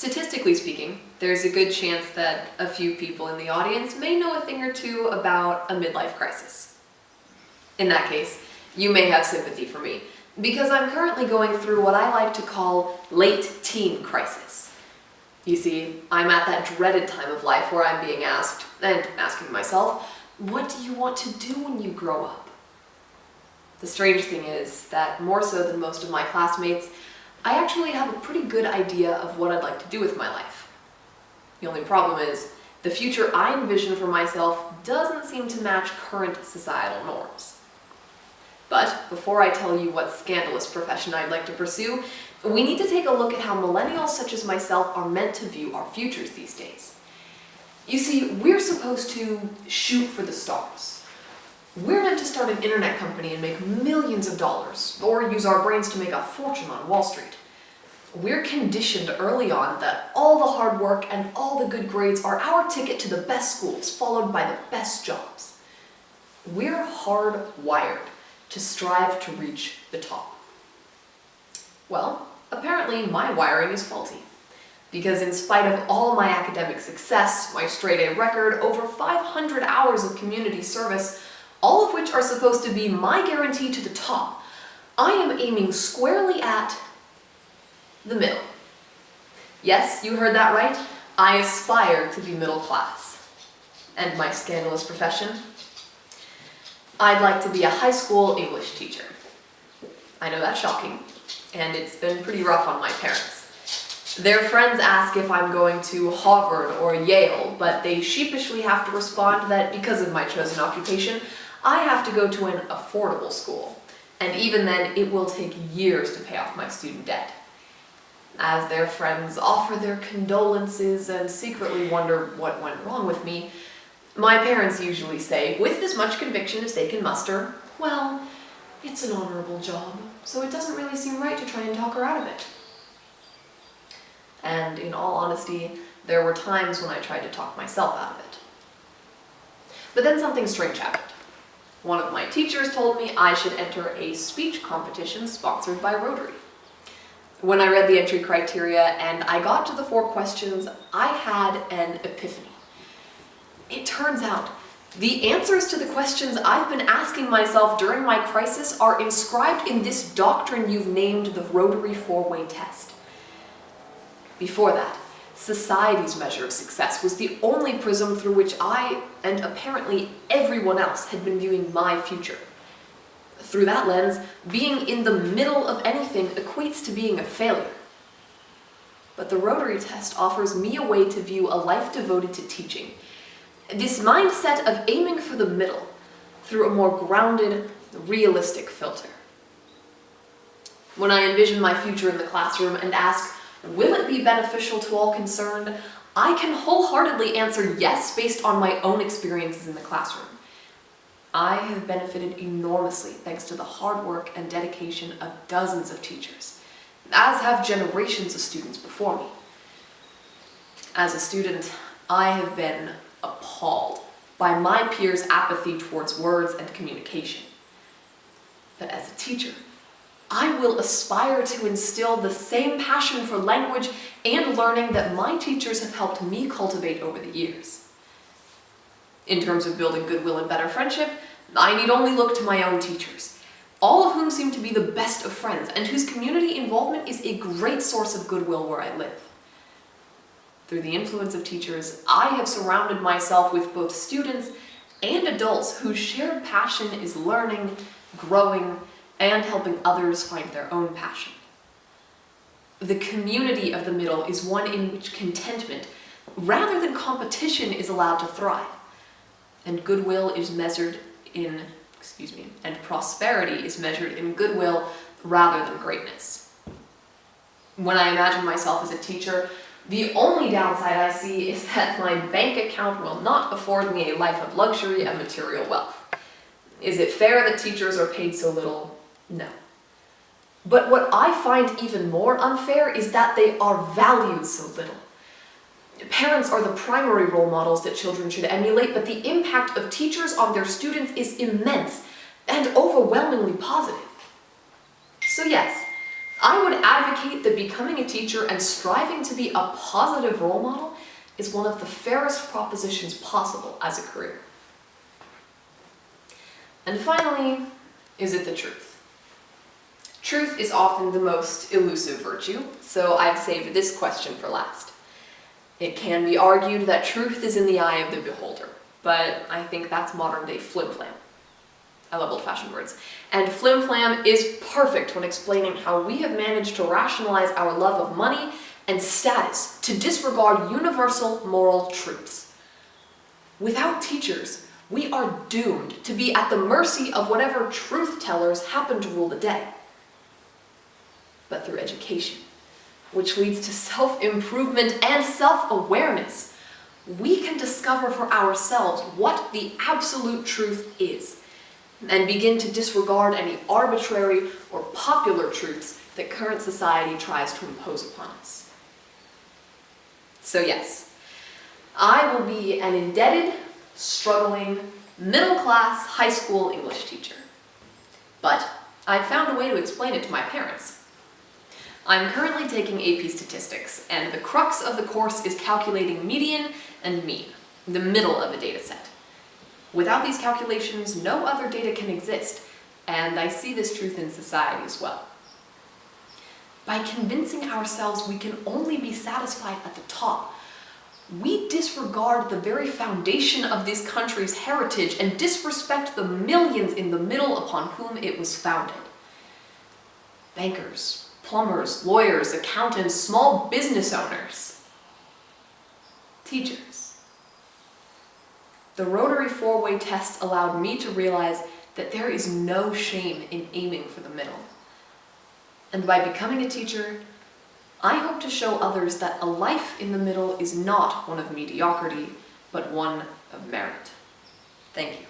Statistically speaking, there's a good chance that a few people in the audience may know a thing or two about a midlife crisis. In that case, you may have sympathy for me, because I'm currently going through what I like to call late teen crisis. You see, I'm at that dreaded time of life where I'm being asked, and asking myself, what do you want to do when you grow up? The strange thing is that more so than most of my classmates, I actually have a pretty good idea of what I'd like to do with my life. The only problem is, the future I envision for myself doesn't seem to match current societal norms. But before I tell you what scandalous profession I'd like to pursue, we need to take a look at how millennials such as myself are meant to view our futures these days. You see, we're supposed to shoot for the stars. We're meant to start an internet company and make millions of dollars, or use our brains to make a fortune on Wall Street. We're conditioned early on that all the hard work and all the good grades are our ticket to the best schools, followed by the best jobs. We're hardwired to strive to reach the top. Well, apparently my wiring is faulty, because in spite of all my academic success, my straight-A record, over 500 hours of community service, all of which are supposed to be my guarantee to the top, I am aiming squarely at the middle. Yes, you heard that right. I aspire to be middle class. And my scandalous profession? I'd like to be a high school English teacher. I know that's shocking, and it's been pretty rough on my parents. Their friends ask if I'm going to Harvard or Yale, but they sheepishly have to respond that because of my chosen occupation, I have to go to an affordable school, and even then it will take years to pay off my student debt. As their friends offer their condolences and secretly wonder what went wrong with me, my parents usually say, with as much conviction as they can muster, well, it's an honorable job, so it doesn't really seem right to try and talk her out of it. And in all honesty, there were times when I tried to talk myself out of it. But then something strange happened. One of my teachers told me I should enter a speech competition sponsored by Rotary. When I read the entry criteria and I got to the 4 questions, I had an epiphany. It turns out, the answers to the questions I've been asking myself during my crisis are inscribed in this doctrine you've named the Rotary Four-Way test. Before that, society's measure of success was the only prism through which I, and apparently everyone else, had been viewing my future. Through that lens, being in the middle of anything equates to being a failure. But the Rotary test offers me a way to view a life devoted to teaching. This mindset of aiming for the middle through a more grounded, realistic filter. When I envision my future in the classroom and ask, will it be beneficial to all concerned, I can wholeheartedly answer yes based on my own experiences in the classroom. I have benefited enormously thanks to the hard work and dedication of dozens of teachers, as have generations of students before me. As a student, I have been appalled by my peers' apathy towards words and communication. But as a teacher, I will aspire to instill the same passion for language and learning that my teachers have helped me cultivate over the years. In terms of building goodwill and better friendship, I need only look to my own teachers, all of whom seem to be the best of friends and whose community involvement is a great source of goodwill where I live. Through the influence of teachers, I have surrounded myself with both students and adults whose shared passion is learning, growing, and helping others find their own passion. The community of the middle is one in which contentment, rather than competition, is allowed to thrive. And goodwill is measured in, and prosperity is measured in goodwill rather than greatness. When I imagine myself as a teacher, the only downside I see is that my bank account will not afford me a life of luxury and material wealth. Is it fair that teachers are paid so little? No. But what I find even more unfair is that they are valued so little. Parents are the primary role models that children should emulate, but the impact of teachers on their students is immense and overwhelmingly positive. So yes, I would advocate that becoming a teacher and striving to be a positive role model is one of the fairest propositions possible as a career. And finally, is it the truth? Truth is often the most elusive virtue, so I've saved this question for last. It can be argued that truth is in the eye of the beholder, but I think that's modern-day flim-flam. I love old-fashioned words. And flim-flam is perfect when explaining how we have managed to rationalize our love of money and status to disregard universal moral truths. Without teachers, we are doomed to be at the mercy of whatever truth-tellers happen to rule the day. But through education, which leads to self-improvement and self-awareness, we can discover for ourselves what the absolute truth is, and begin to disregard any arbitrary or popular truths that current society tries to impose upon us. So yes, I will be an indebted, struggling, middle-class high school English teacher. But I've found a way to explain it to my parents. I'm currently taking AP Statistics, and the crux of the course is calculating median and mean, the middle of a data set. Without these calculations, no other data can exist, and I see this truth in society as well. By convincing ourselves we can only be satisfied at the top, we disregard the very foundation of this country's heritage and disrespect the millions in the middle upon whom it was founded. Bankers, plumbers, lawyers, accountants, small business owners, teachers. The Rotary Four-Way test allowed me to realize that there is no shame in aiming for the middle. And by becoming a teacher, I hope to show others that a life in the middle is not one of mediocrity, but one of merit. Thank you.